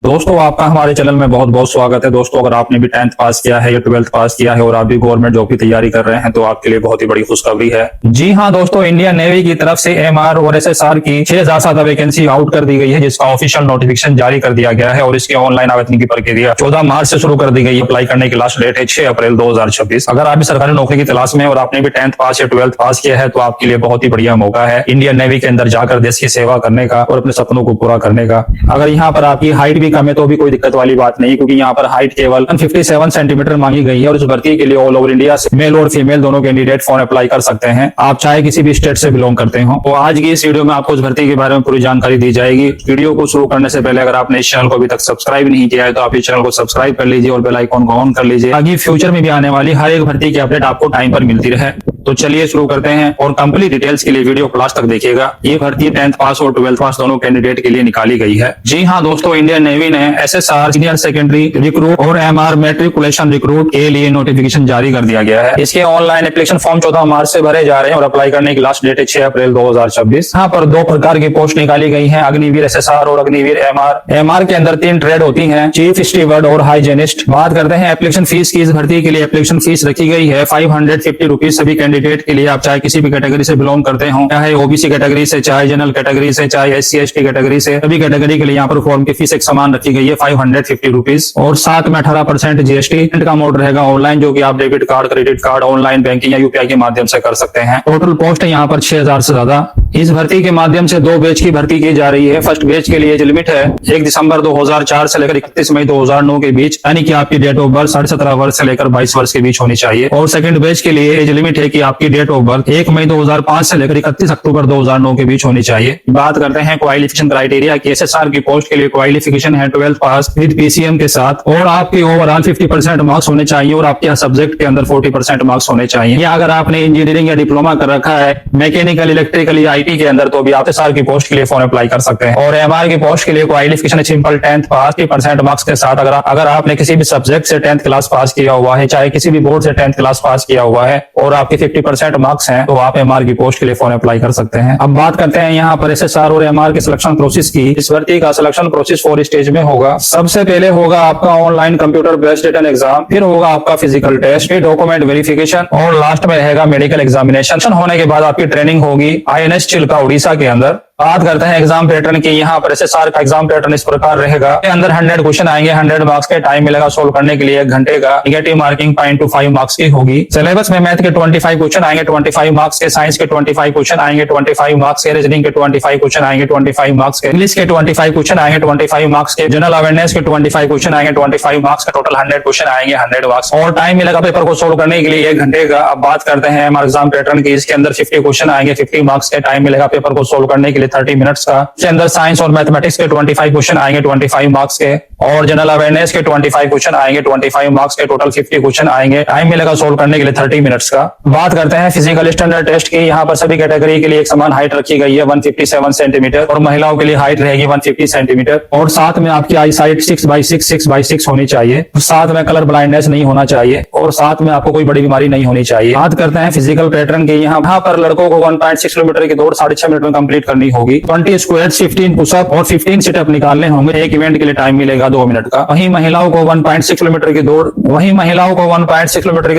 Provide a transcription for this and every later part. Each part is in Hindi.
दोस्तों आपका हमारे चैनल में बहुत बहुत स्वागत है। दोस्तों अगर आपने भी 10th पास किया है या 12th पास किया है और आप भी गवर्नमेंट जॉब की तैयारी कर रहे हैं तो आपके लिए बहुत ही बड़ी खुशखबरी है। जी हां दोस्तों, इंडियन नेवी की तरफ से एमआर और एसएसआर की 6,000 से ज्यादा वैकेंसी आउट कर दी गई है, जिसका ऑफिशियल नोटिफिकेशन जारी कर दिया गया है और इसके ऑनलाइन आवेदन की प्रक्रिया 14 मार्च से शुरू कर दी गई है। अप्लाई करने की लास्ट डेट है 6 अप्रैल 2026। अगर आप भी सरकारी नौकरी की तलाश में और आपने भी 10th पास या 12th पास किया है तो आपके लिए बहुत ही बढ़िया मौका है इंडियन नेवी के अंदर जाकर देश की सेवा करने का और अपने सपनों को पूरा करने का। अगर यहाँ पर आपकी हाइट भी कम है तो भी कोई दिक्कत वाली बात नहीं, क्योंकि यहाँ पर हाइट केवल 157 सेंटीमीटर मांगी गई है और इस भर्ती के लिए ऑल ओवर इंडिया से मेल और फीमेल दोनों कैंडिडेट फॉर्म अप्लाई कर सकते हैं, आप चाहे किसी भी स्टेट से बिलोंग करते हो। तो आज की इस वीडियो में आपको इस भर्ती के बारे में पूरी जानकारी दी जाएगी। वीडियो को शुरू करने से पहले अगर आपने इस चैनल को अभी तक सब्सक्राइब नहीं किया है तो आप इस चैनल को सब्सक्राइब कर लीजिए और बेल आइकॉन को ऑन कर लीजिए ताकि फ्यूचर में भी आने वाली हर एक भर्ती की अपडेट आपको टाइम पर मिलती रहे। तो चलिए शुरू करते हैं और कंप्लीट डिटेल्स के लिए वीडियो को लास्ट तक देखिएगा। ये भर्ती 10th पास और 12th पास दोनों कैंडिडेट के लिए निकाली गई है। जी हाँ दोस्तों, इंडियन नेवी ने एसएसआर सीनियर सेकेंडरी रिक्रूट और एमआर मैट्रिकुलेशन रिक्रूट के लिए नोटिफिकेशन जारी कर दिया गया है। इसके ऑनलाइन एप्लीकेशन फॉर्म 14 मार्च से भरे जा रहे हैं और अप्लाई करने की लास्ट डेट है 6 अप्रैल 2026। यहाँ पर दो प्रकार की पोस्ट निकाली गई है, अग्निवीर एसएसआर और अग्निवीर एमआर। एमआर के अंदर 3 ट्रेड होती है, चीफ स्टीवर्ड और हाइजेनिस्ट। बात करते हैं एप्लीकेशन फीस की। इस भर्ती के लिए एप्लीकेशन फीस रखी गई है 550 रुपीज सभी कैंडिडेट के लिए। आप चाहे किसी भी कैटेगरी से बिलोंग करते हो, चाहे ओबीसी कैटेगरी से, चाहे जनरल कैटेगरी से, चाहे एससी एसटी कैटेगरी से, सभी कैटेगरी के लिए यहाँ पर फॉर्म की फीस एक समान रखी गई है 550 रुपीज और साथ में 18% जीएसटी का मोड रहेगा ऑनलाइन, जो कि आप debit card, credit card, online banking या यूपीआई के माध्यम से कर सकते हैं। टोटल पोस्ट है यहाँ पर 6,000 से ज्यादा। इस भर्ती के माध्यम से 2 बैच की भर्ती की जा रही है। फर्स्ट बैच के लिए एज लिमिट है 1 दिसंबर 2004 से लेकर 31 मई 2009 के बीच, यानी कि आपकी डेट ऑफ बर्थ 17.5 वर्ष से लेकर 22 वर्ष के बीच होनी चाहिए। और सेकंड बैच के लिए एज लिमिट है कि आपकी डेट ऑफ बर्थ 1 मई 2005 से लेकर 31 अक्टूबर 2009 के बीच होनी चाहिए। बात करते हैं क्वालिफिकेशन क्राइटेरिया की। एसएसआर की पोस्ट के लिए क्वालिफिकेशन है 12th पास विद पीसीएम के साथ और आपके ओवरऑल 50% मार्क्स होने चाहिए और आपके सब्जेक्ट के अंदर 40% मार्क्स होने चाहिए। या अगर आपने इंजीनियरिंग या डिप्लोमा कर रखा है मैकेनिकल, इलेक्ट्रिकल या आईटी के अंदर तो भी आप एसएसआर की पोस्ट के लिए फॉर्म अप्लाई कर सकते हैं। और एमआर की पोस्ट के लिए क्वालिफिकेशन सिंपल 10th पास 50% मार्क्स के साथ अगर आपने किसी भी सब्जेक्ट से 10th क्लास पास किया हुआ है, चाहे किसी भी बोर्ड से 10th क्लास पास किया हुआ है और आपके 50% मार्क्स हैं, तो आप एमआर की पोस्ट के लिए फॉर्म अप्लाई कर सकते हैं। अब बात करते हैं यहाँ पर एसएसआर और एमआर के सिलेक्शन प्रोसेस की। इस भर्ती का सिलेक्शन प्रोसेस 4 स्टेज में होगा। सबसे पहले होगा आपका online computer based written exam, फिर होगा आपका फिजिकल टेस्ट, फिर डॉक्यूमेंट वेरिफिकेशन और लास्ट में रहेगा मेडिकल एग्जामिनेशन। होने के बाद आपकी ट्रेनिंग होगी आईएनएस चिल्का उड़ीसा के अंदर। बात करते हैं एग्जाम पैटर्न की। यहाँ पर एसएसआर का एग्जाम पैटर्न इस प्रकार रहेगा। के अंदर 100 क्वेश्चन आएंगे, 100 मार्क्स के टाइम मिलेगा सोल्व करने के लिए 1 घंटे का। नेगेटिव मार्किंग 0.25 मार्क्स की होगी। सिलेबस में मैथ के 25 क्वेश्चन आएंगे 25 मार्क्स के, साइंस के 25 क्वेश्चन आएंगे 25 मार्क्स के, रीजनिंग के 25 क्वेश्चन आएंगे 25 मार्क्स के, इंग्लिश के 25 क्वेश्चन आएंगे 25 मार्क्स के, जनरल अवेयरनेस के 25 क्वेश्चन आएंगे 25 मार्क्स का। टोटल 100 क्वेश्चन आएंगे 100 मार्क्स और टाइम मिलेगा पेपर को सोल्व करने के लिए 1 घंटे का। अब बात करते हैं हमारे एग्जाम पैटर्न की। इसके अंदर 50 क्वेश्चन आएंगे 50 मार्क्स के, टाइम मिलेगा पेपर को सोल्व करने के लिए 30 मिनट्स का। इसके अंदर साइंस और मैथमेटिक्स के 25 क्वेश्चन आएंगे 25 मार्क्स के और जनरल अवेयरनेस के 25 क्वेश्चन आएंगे 25 मार्क्स के। टोटल 50 क्वेश्चन आएंगे, टाइम मिलेगा सोल्व करने के लिए 30 मिनट्स का। बात करते हैं फिजिकल स्टैंडर्ड टेस्ट की। यहाँ पर सभी कैटेगरी के लिए एक समान हाइट रखी गई है 157 सेंटीमीटर और महिलाओं के लिए हाइट रहेगी 150 सेंटीमीटर और साथ में आपकी आई साइट 6x6 होनी चाहिए। साथ में कलर ब्लाइंडनेस नहीं होना चाहिए और साथ में आपको कोई बड़ी बीमारी नहीं होनी चाहिए। बात करते हैं फिजिकल पैटर्न की। यहाँ पर लड़कों को 1.6 किलोमीटर की दौड़ 6.5 मिनट में कंप्लीट करनी होगी। 20 स्क्वायर, 15 पुशअप और 15 सिटअप निकालने होंगे। एक इवेंट के लिए टाइम मिलेगा 2 मिनट का। वहीं महिलाओं को 1.6 किलोमीटर की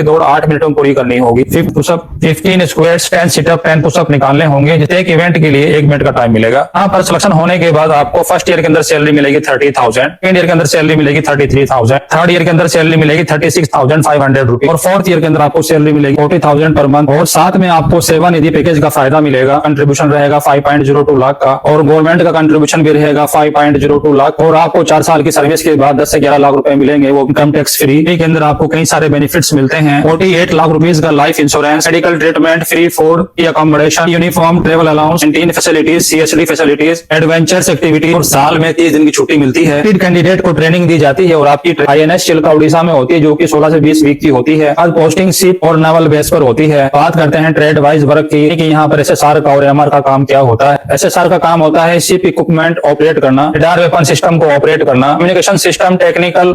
दौड़ 8 मिनट में पूरी करनी होगी। 5 पुशअप, 15 स्क्वायर्स, 10 सिटअप, 10 पुशअप निकालने होंगे। एक इवेंट के लिए 1 मिनट का टाइम मिलेगा। यहाँ पर सिलेक्शन होने के बाद आपको फर्स्ट ईयर के अंदर सैलरी मिलेगी 30,000, सेकंड ईयर के अंदर सैलरी मिलेगी 33,000, थर्ड ईयर के अंदर सैलरी मिलेगी 36,500 रुपीज और फोर्थ ईयर के अंदर आपको सैलरी मिलेगी 40,000 पर मंथ और साथ में आपको सेवा निधि पैकेज का फायदा मिलेगा। कंट्रीब्यूशन रहेगा 5.02 लाख का और गवर्नमेंट का कंट्रीब्यूशन भी रहेगा 5.02 लाख और आपको 4 साल की सर्विस के बाद 10 से 11 लाख रुपए मिलेंगे, वो इनकम टैक्स फ्री। के अंदर आपको कई सारे बेनिफिट्स मिलते हैं। 48 लाख रुपीज का life insurance, medical treatment, free food, accommodation, uniform, travel allowance, canteen facilities, CSD facilities, adventures activity और साल में 30 दिन की छुट्टी मिलती है। कैंडिडेट को ट्रेनिंग दी जाती है और आपकी आईएनएस चिल्का उड़ीसा में होती है, जो कि 16 से 20 वीक की होती है। आज पोस्टिंग शिप और नेवल बेस पर होती है। बात करते हैं ट्रेड वाइज वर्क की। यहाँ पर एसएसआर का और एमआर का काम क्या होता है। एसएसआर का काम होता है शिप इक्विपमेंट ऑपरेट करना, रडार वेपन सिस्टम को ऑपरेट करना, communication system technical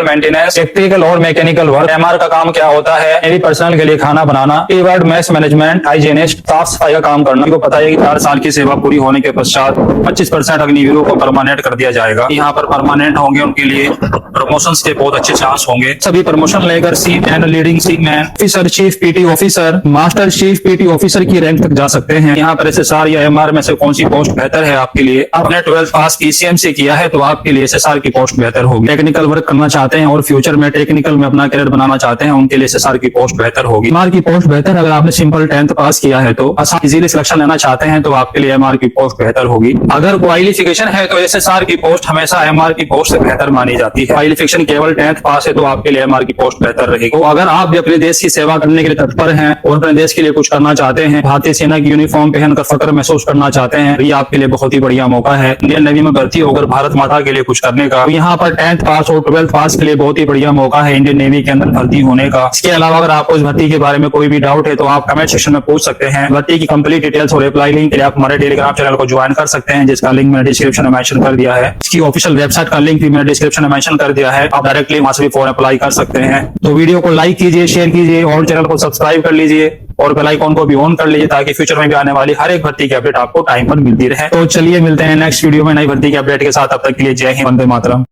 maintenance, electrical और मैकेनिकल वर्क। एमआर का काम क्या होता है, नेवी पर्सनल के लिए खाना बनाना, कीवर्ड मैस मैनेजमेंट, हाइजीनिस्ट, साफ सफाई का काम करना। आपको पता है कि 4 साल की सेवा पूरी होने के पश्चात 25% अग्निवीरों को परमानेंट कर दिया जाएगा। यहाँ पर परमानेंट होंगे, उनके लिए प्रमोशन के बहुत अच्छे चांस होंगे। सभी प्रमोशन लेकर seaman, leading seaman, officer, chief petty officer, master chief petty officer की रैंक तक जा सकते हैं। यहाँ पर एसएसआर या एमआर में से कौन सी पोस्ट बेहतर है आपके लिए? आपने 12th पास पीसीएम से किया है तो आपके लिए एसएसआर की पोस्ट बेहतर होगी। टेक्निकल वर्क करना चाहते हैं और फ्यूचर में टेक्निकल में अपना करियर बनाना चाहते हैं, उनके लिए एसएसआर की पोस्ट बेहतर होगी। एमआर की पोस्ट बेहतर अगर आपने सिंपल 10th पास किया है तो इजीली सिलेक्शन लेना चाहते हैं तो आपके लिए एमआर की पोस्ट बेहतर होगी। अगर क्वालिफिकेशन है तो एसएसआर की पोस्ट हमेशा एमआर की पोस्ट से बेहतर मानी जाती है। क्वालिफिकेशन केवल 10th पास है तो आपके लिए एमआर की पोस्ट बेहतर रहेगी। तो अगर आप भी अपने देश की सेवा करने के लिए तत्पर हैं और अपने देश के लिए कुछ करना चाहते हैं, भारतीय सेना की यूनिफॉर्म पहनकर फख्र महसूस करना चाहते हैं, ये आपके लिए बहुत ही बढ़िया मौका है। इंडियन नेवी में भर्ती होकर भारत माता के लिए कुछ करने का। तो यहाँ पर 10th पास और 12th पास के लिए बहुत ही बढ़िया मौका है इंडियन नेवी के अंदर भर्ती होने का। इसके अलावा अगर आपको इस भर्ती के बारे में कोई भी डाउट है तो आप कमेंट सेक्शन में पूछ सकते हैं। भर्ती की कंप्लीट डिटेल्स और अप्लाई लिंक के लिए आप हमारे टेलीग्राम चैनल को ज्वाइन कर सकते हैं, जिसका लिंक मैंने डिस्क्रिप्शन में मेंशन कर दिया है। इसकी ऑफिशियल वेबसाइट का लिंक भी मैंने डिस्क्रिप्शन में मेंशन कर दिया है, आप डायरेक्टली वहां से भी फॉर्म अप्लाई कर सकते हैं। तो वीडियो को लाइक कीजिए, शेयर कीजिए और चैनल को सब्सक्राइब कर लीजिए और बेल आइकॉन को भी ऑन कर लीजिए ताकि फ्यूचर में भी आने वाली हर एक भर्ती की अपडेट आपको टाइम पर मिलती रहे। तो चलिए मिलते हैं नेक्स्ट वीडियो में नई भर्ती की अपडेट के साथ। तब तक के लिए जय हिंद, वंदे मातरम।